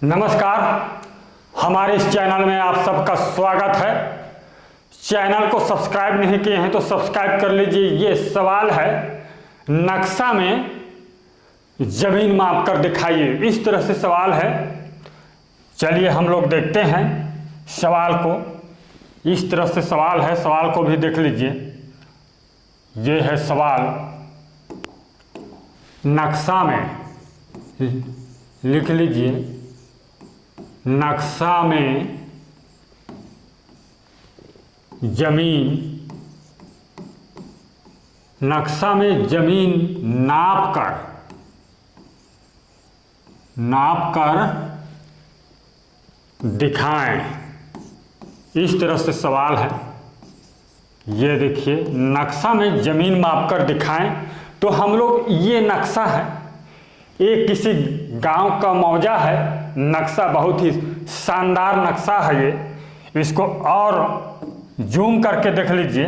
नमस्कार, हमारे इस चैनल में आप सबका स्वागत है। चैनल को सब्सक्राइब नहीं किए हैं तो सब्सक्राइब कर लीजिए। ये सवाल है, नक्शा में जमीन माप कर दिखाइए। इस तरह से सवाल है। चलिए हम लोग देखते हैं सवाल को। इस तरह से सवाल है, सवाल को भी देख लीजिए। ये है सवाल, नक्शा में लिख लीजिए, नक्शा में जमीन, नक्शा में जमीन नाप कर दिखाएं। इस तरह से सवाल है। ये देखिए, नक्शा में जमीन माप कर दिखाएं। तो हम लोग, ये नक्शा है, ये किसी गांव का मौजा है। नक्शा बहुत ही शानदार नक्शा है। ये इसको और जूम करके देख लीजिए।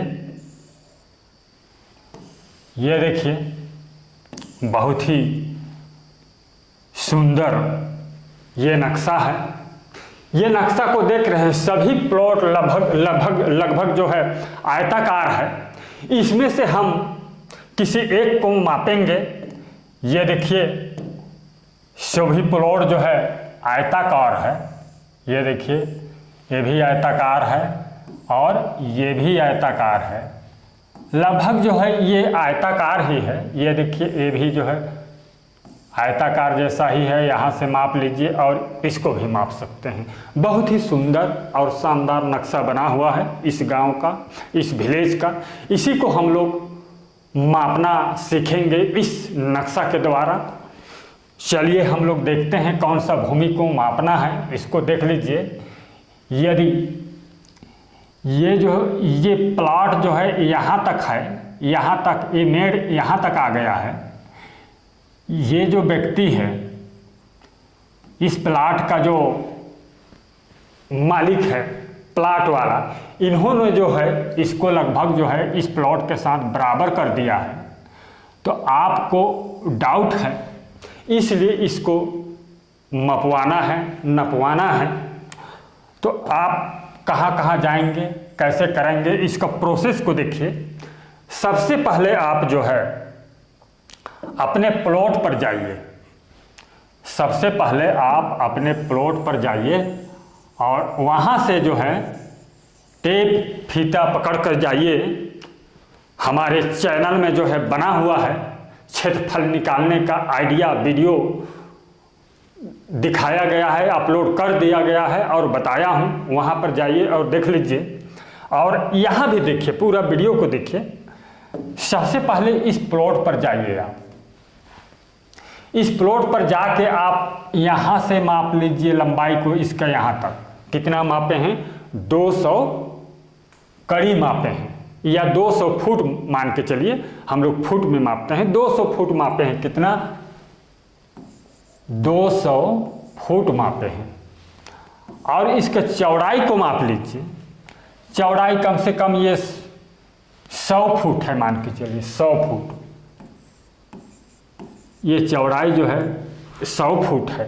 ये देखिए, बहुत ही सुंदर ये नक्शा है। ये नक्शा को देख रहे हैं, सभी प्लॉट लगभग जो है आयताकार है। इसमें से हम किसी एक को मापेंगे। ये देखिए, सभी प्लॉट जो है आयताकार है। ये देखिए, ये भी आयताकार है और ये भी आयताकार है। लगभग जो है ये आयताकार ही है। ये देखिए, ये भी जो है आयताकार जैसा ही है। यहाँ से माप लीजिए और इसको भी माप सकते हैं। बहुत ही सुंदर और शानदार नक्शा बना हुआ है इस गांव का, इस विलेज का। इसी को हम लोग मापना सीखेंगे इस नक्शा के द्वारा। चलिए हम लोग देखते हैं कौन सा भूमि को मापना है। इसको देख लीजिए। यदि ये प्लॉट जो है यहाँ तक है, यहाँ तक ये मेड़ यहाँ तक आ गया है। ये जो व्यक्ति है, इस प्लॉट का जो मालिक है, प्लॉट वाला, इन्होंने जो है इसको लगभग जो है इस प्लॉट के साथ बराबर कर दिया है। तो आपको डाउट है, इसलिए इसको मपवाना है, नपवाना है। तो आप कहाँ कहाँ जाएंगे, कैसे करेंगे, इसका प्रोसेस को देखिए। सबसे पहले आप जो है अपने प्लॉट पर जाइए। सबसे पहले आप अपने प्लॉट पर जाइए और वहाँ से जो है टेप फीता पकड़ कर जाइए। हमारे चैनल में जो है बना हुआ है, क्षेत्रफल निकालने का आइडिया वीडियो दिखाया गया है, अपलोड कर दिया गया है और बताया हूँ। वहाँ पर जाइए और देख लीजिए। और यहाँ भी देखिए, पूरा वीडियो को देखिए। सबसे पहले इस प्लॉट पर जाइए। आप इस प्लॉट पर जाके आप यहाँ से माप लीजिए लंबाई को। इसका यहाँ तक कितना मापे हैं? 200 कड़ी मापे हैं, या 200 फुट मान के चलिए। हम लोग फुट में मापते हैं। 200 फुट मापे हैं। कितना? 200 फुट मापे हैं। और इसके चौड़ाई को माप लीजिए। चौड़ाई कम से कम ये 100 फुट है, मान के चलिए 100 फुट। ये चौड़ाई जो है 100 फुट है।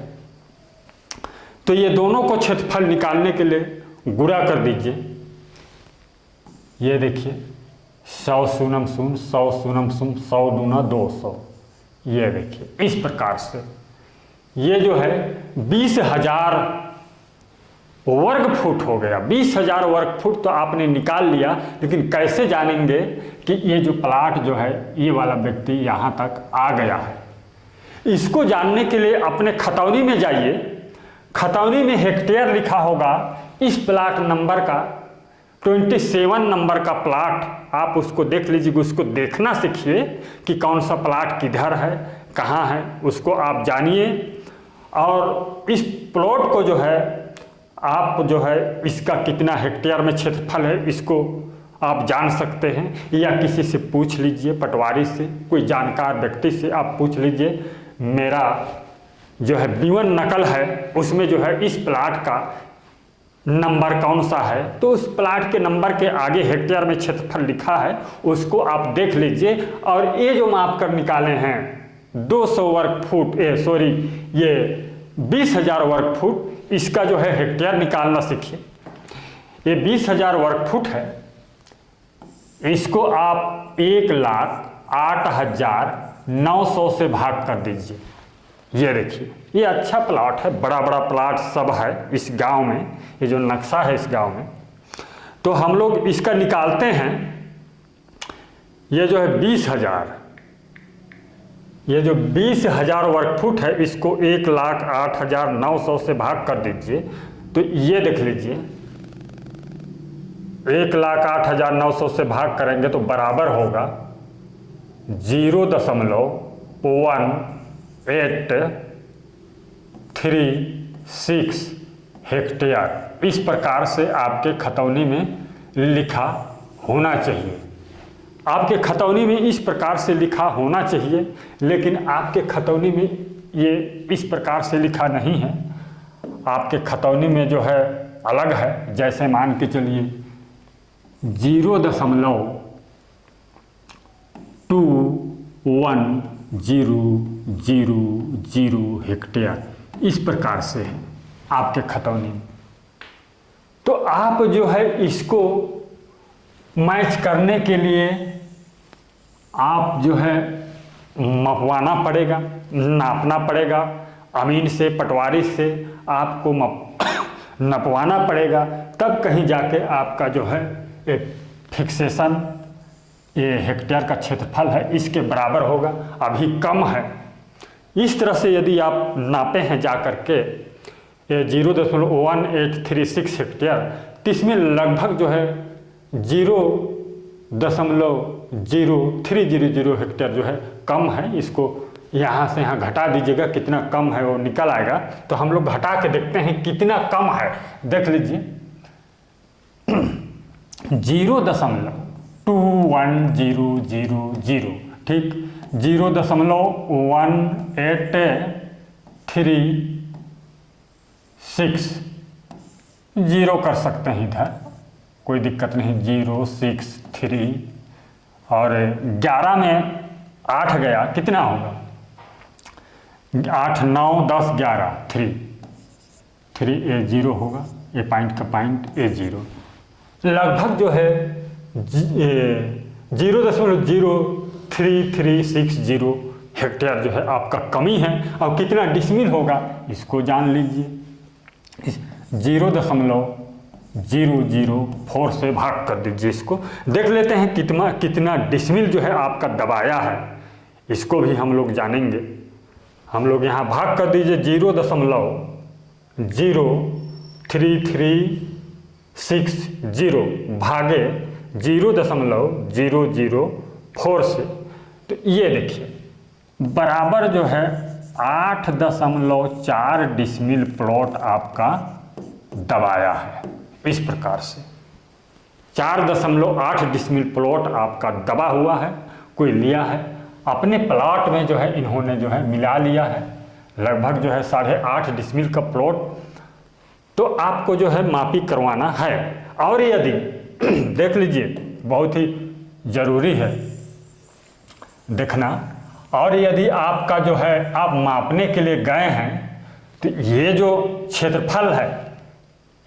तो ये दोनों को क्षेत्रफल निकालने के लिए गुणा कर दीजिए। ये देखिए, 100 शून्य शून्य, 100 शून्य शून्य, 100 दूना 200। ये देखिए, इस प्रकार से ये जो है 20,000 वर्ग फुट हो गया। 20,000 वर्ग फुट तो आपने निकाल लिया, लेकिन कैसे जानेंगे कि ये जो प्लॉट जो है, ये वाला व्यक्ति यहाँ तक आ गया है? इसको जानने के लिए अपने खतौनी में जाइए। खतौनी में हेक्टेयर लिखा होगा। इस प्लॉट नंबर का 27 नंबर का प्लॉट आप उसको देख लीजिए। उसको देखना सीखिए कि कौन सा प्लॉट किधर है, कहाँ है, उसको आप जानिए। और इस प्लॉट को जो है आप जो है इसका कितना हेक्टेयर में क्षेत्रफल है, इसको आप जान सकते हैं। या किसी से पूछ लीजिए, पटवारी से, कोई जानकार व्यक्ति से आप पूछ लीजिए। मेरा जो है B1 नकल है, उसमें जो है इस प्लॉट का नंबर कौन सा है, तो उस प्लॉट के नंबर के आगे हेक्टेयर में क्षेत्रफल लिखा है, उसको आप देख लीजिए। और ये जो माप कर निकाले हैं 200 वर्ग फुट, ये 20,000 वर्ग फुट, इसका जो है हेक्टेयर निकालना सीखिए। ये 20,000 वर्ग फुट है, इसको आप 1,08,900 से भाग कर दीजिए। ये देखिए, ये अच्छा प्लाट है, बड़ा बड़ा प्लाट सब है इस गांव में, ये जो नक्शा है इस गांव में। तो हम लोग इसका निकालते हैं। ये जो है 20,000, ये जो 20,000 वर्ग फुट है, इसको 1,08,900 से भाग कर दीजिए। तो ये देख लीजिए, 1,08,900 से भाग करेंगे तो बराबर होगा 0.1836 हेक्टेयर। इस प्रकार से आपके खतौनी में लिखा होना चाहिए। आपके खतौनी में इस प्रकार से लिखा होना चाहिए, लेकिन आपके खतौनी में ये इस प्रकार से लिखा नहीं है। आपके खतौनी में जो है अलग है। जैसे मान के चलिए 0.210000 हेक्टेयर, इस प्रकार से है आपके खतौनी में। तो आप जो है इसको मैच करने के लिए आप जो है मपवाना पड़ेगा, नापना पड़ेगा। अमीन से, पटवारी से आपको नपवाना पड़ेगा, तब कहीं जाके आपका जो है एक फिक्सेशन, ये हेक्टेयर का क्षेत्रफल है, इसके बराबर होगा। अभी कम है। इस तरह से यदि आप नापे हैं जा करके 0.1836 हेक्टेयर, तो इसमें लगभग जो है 0.0300 हेक्टेयर जो है कम है। इसको यहाँ से यहाँ घटा दीजिएगा, कितना कम है वो निकल आएगा। तो हम लोग घटा के देखते हैं कितना कम है। देख लीजिए 0.2100, ठीक, 0.1836 जीरो कर सकते हैं इधर, कोई दिक्कत नहीं। 063 और 11 में 8 गया, कितना होगा? 8 9 10 11 3 ये 0 होगा, ये पॉइंट का पॉइंट ये 0। लगभग जो है 0.03360 हेक्टेयर जो है आपका कमी है। और कितना डिसमिल होगा इसको जान लीजिए। 0.004 से भाग कर दीजिए। इसको देख लेते हैं कितना डिसमिल जो है आपका दबाया है, इसको भी हम लोग जानेंगे। हम लोग यहाँ भाग कर दीजिए 0.03360 भागे 0.004 से। तो ये देखिए बराबर जो है 8.4 डिसमिल प्लॉट आपका दबाया है। इस प्रकार से 4.8 डिसमिल प्लॉट आपका दबा हुआ है, कोई लिया है अपने प्लॉट में जो है, इन्होंने जो है मिला लिया है लगभग जो है 8.5 डिसमिल का प्लॉट। तो आपको जो है मापी करवाना है। और यदि देख लीजिए, बहुत ही जरूरी है देखना। और यदि आपका जो है आप मापने के लिए गए हैं, तो ये जो क्षेत्रफल है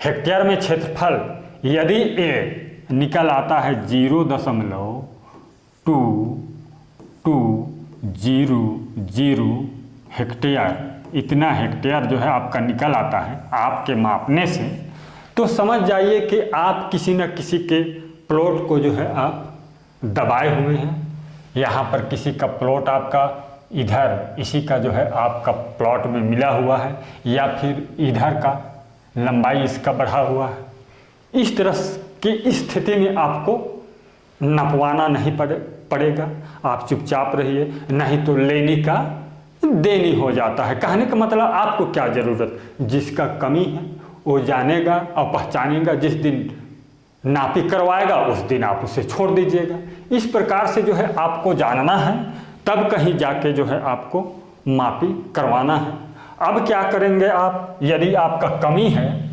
हेक्टेयर में क्षेत्रफल, यदि ए निकल आता है 0.2200 हेक्टेयर, इतना हेक्टेयर जो है आपका निकल आता है आपके मापने से, तो समझ जाइए कि आप किसी न किसी के प्लॉट को जो है आप दबाए हुए हैं। यहाँ पर किसी का प्लॉट आपका इधर, इसी का जो है आपका प्लॉट में मिला हुआ है, या फिर इधर का लंबाई इसका बढ़ा हुआ है। इस तरह की स्थिति में आपको नपवाना नहीं पड़ेगा। आप चुपचाप रहिए, नहीं तो लेनी का देनी हो जाता है। कहने का मतलब आपको क्या ज़रूरत, जिसका कमी है वो जानेगा और पहचानेगा। जिस दिन नापी करवाएगा उस दिन आप उसे छोड़ दीजिएगा। इस प्रकार से जो है आपको जानना है, तब कहीं जाके जो है आपको मापी करवाना है। अब क्या करेंगे आप, यदि आपका कमी है,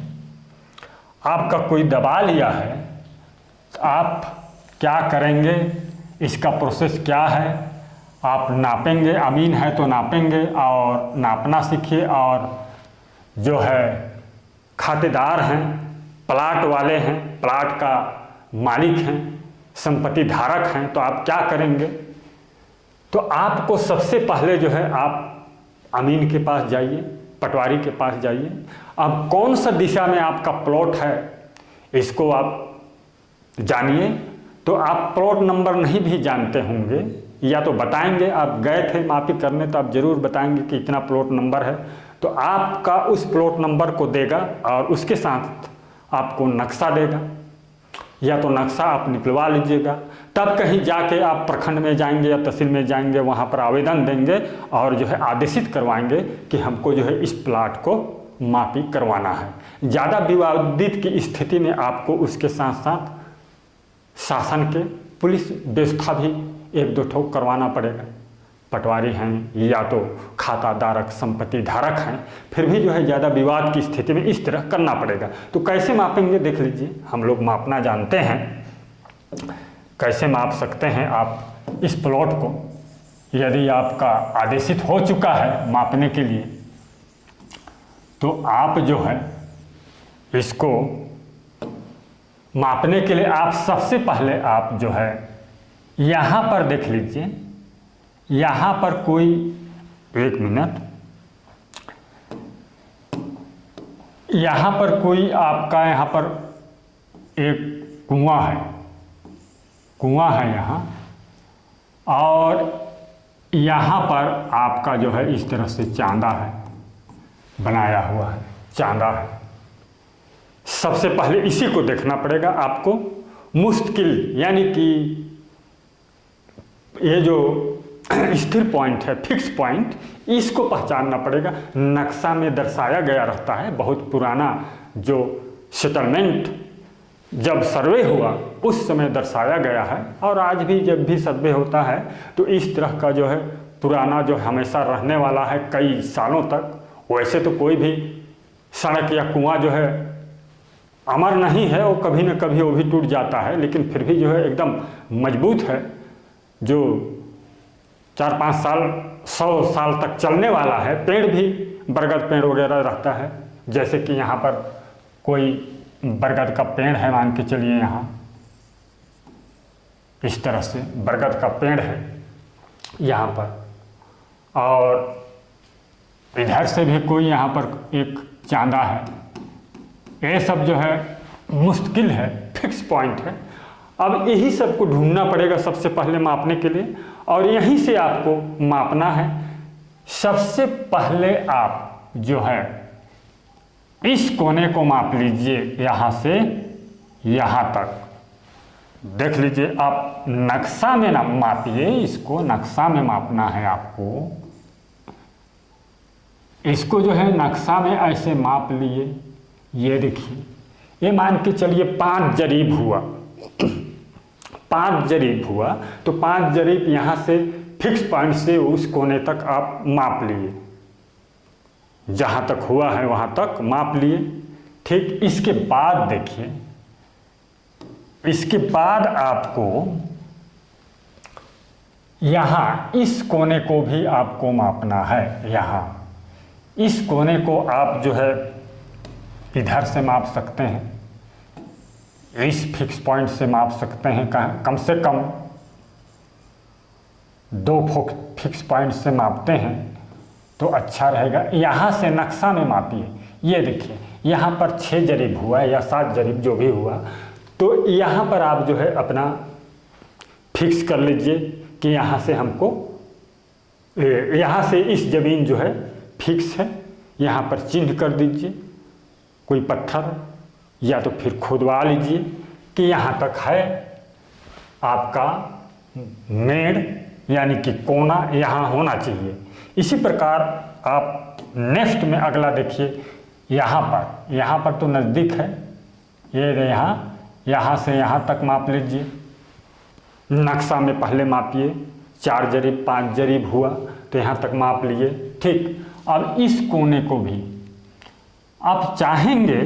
आपका कोई दबा लिया है, तो आप क्या करेंगे, इसका प्रोसेस क्या है, आप नापेंगे। अमीन है तो नापेंगे और नापना सीखिए, और जो है खातेदार हैं, प्लाट वाले हैं, प्लाट का मालिक हैं, संपत्ति धारक हैं, तो आप क्या करेंगे? तो आपको सबसे पहले जो है आप अमीन के पास जाइए, पटवारी के पास जाइए। अब कौन सा दिशा में आपका प्लॉट है इसको आप जानिए। तो आप प्लॉट नंबर नहीं भी जानते होंगे, या तो बताएंगे, आप गए थे मापी करने तो आप जरूर बताएंगे कि इतना प्लॉट नंबर है, तो आपका उस प्लॉट नंबर को देगा और उसके साथ आपको नक्शा देगा, या तो नक्शा आप निकलवा लीजिएगा। तब कहीं जाके आप प्रखंड में जाएंगे या तहसील में जाएंगे, वहाँ पर आवेदन देंगे और जो है आदेशित करवाएंगे कि हमको जो है इस प्लाट को मापी करवाना है। ज़्यादा विवादित की स्थिति में आपको उसके साथ साथ शासन के पुलिस व्यवस्था भी एक दो ठोक करवाना पड़ेगा। पटवारी हैं या तो खाता धारक, संपत्ति धारक हैं, फिर भी जो है ज़्यादा विवाद की स्थिति में इस तरह करना पड़ेगा। तो कैसे मापेंगे देख लीजिए, हम लोग मापना जानते हैं। कैसे माप सकते हैं आप इस प्लॉट को? यदि आपका आदेशित हो चुका है मापने के लिए, तो आप जो है इसको मापने के लिए आप सबसे पहले आप जो है यहाँ पर देख लीजिए, यहाँ पर कोई, एक मिनट, यहाँ पर कोई आपका यहाँ पर एक कुआं है, कुआं है यहाँ, और यहाँ पर आपका जो है इस तरह से चांदा है, बनाया हुआ है, चांदा है। सबसे पहले इसी को देखना पड़ेगा आपको। मुश्किल यानी कि ये जो स्थिर पॉइंट है, फिक्स पॉइंट, इसको पहचानना पड़ेगा। नक्शा में दर्शाया गया रहता है, बहुत पुराना जो सेटलमेंट जब सर्वे हुआ उस समय दर्शाया गया है, और आज भी जब भी सर्वे होता है तो इस तरह का जो है पुराना जो हमेशा रहने वाला है कई सालों तक। वैसे तो कोई भी सड़क या कुआं जो है अमर नहीं है, वो कभी न कभी वो भी टूट जाता है, लेकिन फिर भी जो है एकदम मजबूत है, जो 4-5 साल 100 साल तक चलने वाला है। पेड़ भी बरगद पेड़ वगैरह रहता है, जैसे कि यहाँ पर कोई बरगद का पेड़ है, मान के चलिए यहाँ इस तरह से बरगद का पेड़ है यहाँ पर, और इधर से भी कोई यहाँ पर एक चांदा है। ये सब जो है मुश्किल है, फिक्स पॉइंट है। अब यही सब को ढूंढना पड़ेगा सबसे पहले मापने के लिए, और यहीं से आपको मापना है। सबसे पहले आप जो है इस कोने को माप लीजिए, यहाँ से यहाँ तक देख लीजिए। आप नक्शा में ना मापिए, इसको नक्शा में मापना है आपको। इसको जो है नक्शा में ऐसे माप लिए, ये देखिए, ये मान के चलिए 5 जरीब हुआ, 5 जरीब हुआ, तो 5 जरीब यहाँ से फिक्स पॉइंट से उस कोने तक आप माप लिए, जहाँ तक हुआ है वहाँ तक माप लिए। ठीक, इसके बाद देखिए, इसके बाद आपको यहाँ इस कोने को भी आपको मापना है। यहाँ इस कोने को आप जो है इधर से माप सकते हैं, इस फिक्स पॉइंट से माप सकते हैं, कम से कम 2 फिक्स पॉइंट से मापते हैं तो अच्छा रहेगा। यहाँ से नक्शा में मापिए, ये देखिए यहाँ पर 6 जरीब हुआ है या 7 जरीब जो भी हुआ, तो यहाँ पर आप जो है अपना फिक्स कर लीजिए कि यहाँ से हमको, यहाँ से इस ज़मीन जो है फिक्स है, यहाँ पर चिन्ह कर दीजिए कोई पत्थर, या तो फिर खुदवा लीजिए कि यहाँ तक है आपका मेड़, यानी कि कोना यहाँ होना चाहिए। इसी प्रकार आप नेक्स्ट में अगला देखिए, यहाँ पर तो नज़दीक है, ये यहाँ से यहाँ तक माप लीजिए। नक्शा में पहले मापिए, 4 जरीब 5 जरीब हुआ तो यहाँ तक माप लिए। ठीक, अब इस कोने को भी आप चाहेंगे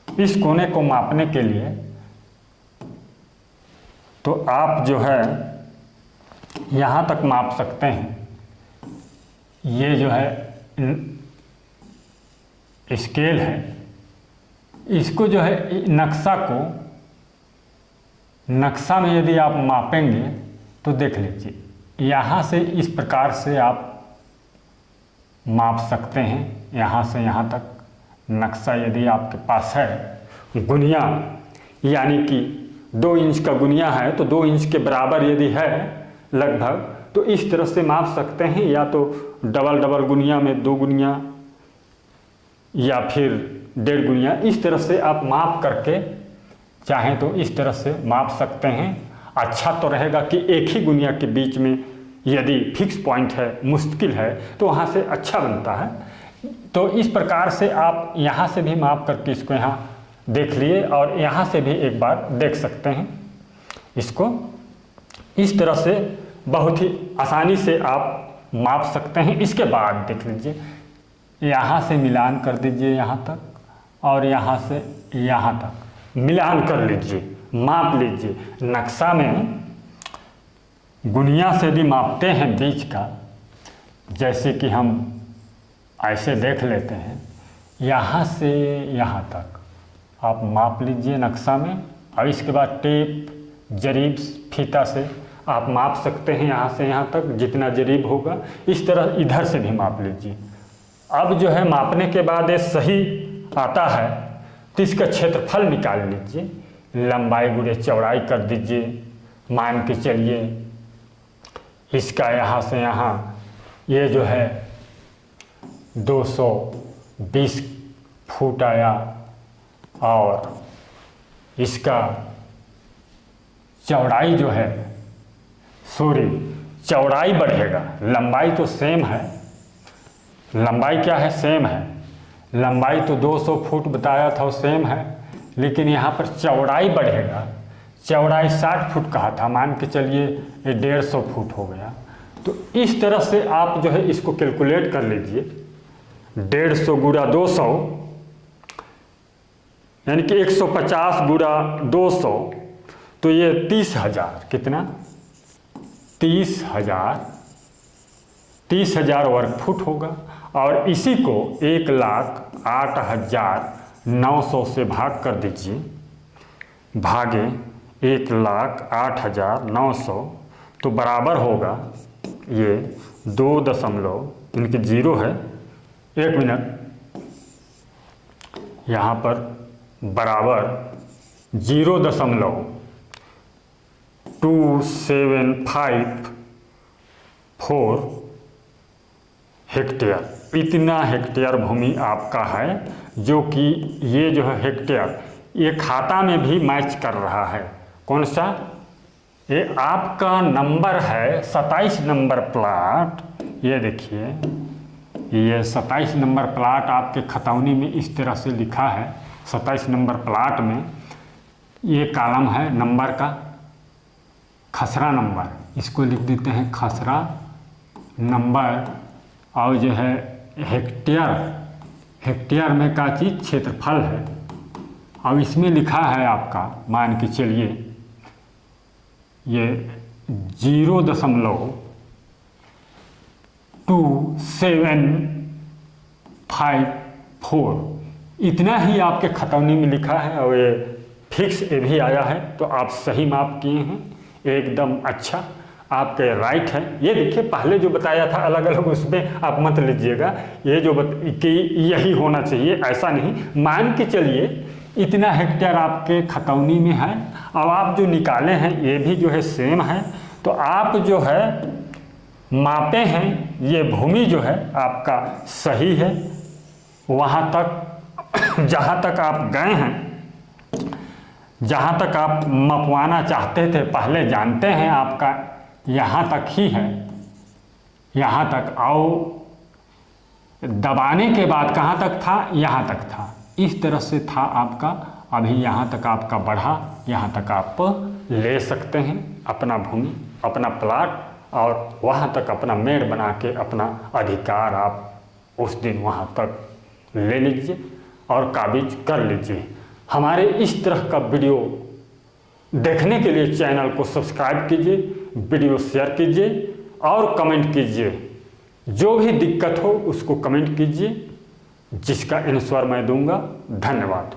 इस कोने को मापने के लिए, तो आप जो है यहाँ तक माप सकते हैं। ये जो है स्केल है, इसको जो है नक्शा में यदि आप मापेंगे तो देख लीजिए, यहाँ से इस प्रकार से आप माप सकते हैं, यहाँ से यहाँ तक नक्शा यदि आपके पास है। गुनिया यानी कि 2 इंच का गुनिया है तो 2 इंच के बराबर यदि है लगभग, तो इस तरह से माप सकते हैं, या तो डबल गुनिया में 2 गुनिया या फिर 1.5 गुनिया, इस तरह से आप माप करके चाहें तो इस तरह से माप सकते हैं। अच्छा तो रहेगा कि एक ही गुनिया के बीच में यदि फिक्स पॉइंट है, मुश्किल है, तो वहाँ से अच्छा बनता है। तो इस प्रकार से आप यहाँ से भी माप करके इसको यहाँ देख लिए और यहाँ से भी एक बार देख सकते हैं। इसको इस तरह से बहुत ही आसानी से आप माप सकते हैं। इसके बाद देख लीजिए, यहाँ से मिलान कर दीजिए यहाँ तक और यहाँ से यहाँ तक मिलान कर लीजिए, माप लीजिए। नक्शा में गुनिया से भी मापते हैं बीच का, जैसे कि हम ऐसे देख लेते हैं, यहाँ से यहाँ तक आप माप लीजिए नक्शा में, और इसके बाद टेप जरीब फीता से आप माप सकते हैं यहाँ से यहाँ तक जितना जरीब होगा। इस तरह इधर से भी माप लीजिए। अब जो है मापने के बाद ये सही आता है तो इसका क्षेत्रफल निकाल लीजिए, लंबाई गुणे चौड़ाई कर दीजिए। मान के चलिए इसका यहाँ से यहाँ ये जो है 220 फुट आया, और इसका चौड़ाई जो है, चौड़ाई बढ़ेगा, लंबाई तो सेम है, लंबाई क्या है, सेम है। लंबाई तो 200 फुट बताया था, वो सेम है, लेकिन यहाँ पर चौड़ाई बढ़ेगा। चौड़ाई 60 फुट कहा था, मान के चलिए ये 150 फुट हो गया। तो इस तरह से आप जो है इसको कैलकुलेट कर लीजिए। 150 गुणा 200 यानी कि 150 गुणा 200, तो ये 30,000, कितना 30,000 वर्ग फुट होगा। और इसी को 1,08,900 से भाग कर दीजिए, भागे 1,08,900, तो बराबर होगा ये 2 इनके 0 है, 1 मिनट यहाँ पर बराबर 0.2754 हेक्टेयर, इतना हेक्टेयर भूमि आपका है। जो कि ये जो है हेक्टेयर, ये खाता में भी मैच कर रहा है। कौन सा? ये आपका नंबर है 27 नंबर प्लाट। ये देखिए, ये 27 नंबर प्लाट आपके खतौनी में इस तरह से लिखा है। 27 नंबर प्लाट में ये कॉलम है नंबर का, खसरा नंबर, इसको लिख देते हैं खसरा नंबर। और जो है हेक्टेयर, हेक्टेयर में का चीज़ क्षेत्रफल है। और इसमें लिखा है आपका, मान के चलिए ये 0.2754 इतना ही आपके खतौनी में लिखा है। और ये फिक्स ये भी आया है, तो आप सही माप किए हैं, एकदम अच्छा आपके राइट है। ये देखिए पहले जो बताया था अलग अलग, उसमें आप मत लीजिएगा। ये जो कि यही होना चाहिए, ऐसा नहीं। मान के चलिए इतना हेक्टेयर आपके खतौनी में है, और आप जो निकाले हैं ये भी जो है सेम है। तो आप जो है मापे हैं, ये भूमि जो है आपका सही है। वहाँ तक जहाँ तक आप गए हैं, जहाँ तक आप मपवाना चाहते थे, पहले जानते हैं आपका यहाँ तक ही है, यहाँ तक। आओ दबाने के बाद कहाँ तक था? यहाँ तक था। इस तरह से था आपका। अभी यहाँ तक आपका बढ़ा, यहाँ तक आप ले सकते हैं अपना भूमि, अपना प्लाट, और वहाँ तक अपना मेड़ बना के अपना अधिकार आप उस दिन वहाँ तक ले लीजिए और काबिज कर लीजिए। हमारे इस तरह का वीडियो देखने के लिए चैनल को सब्सक्राइब कीजिए, वीडियो शेयर कीजिए और कमेंट कीजिए। जो भी दिक्कत हो उसको कमेंट कीजिए। जिसका आंसर मैं दूंगा। धन्यवाद।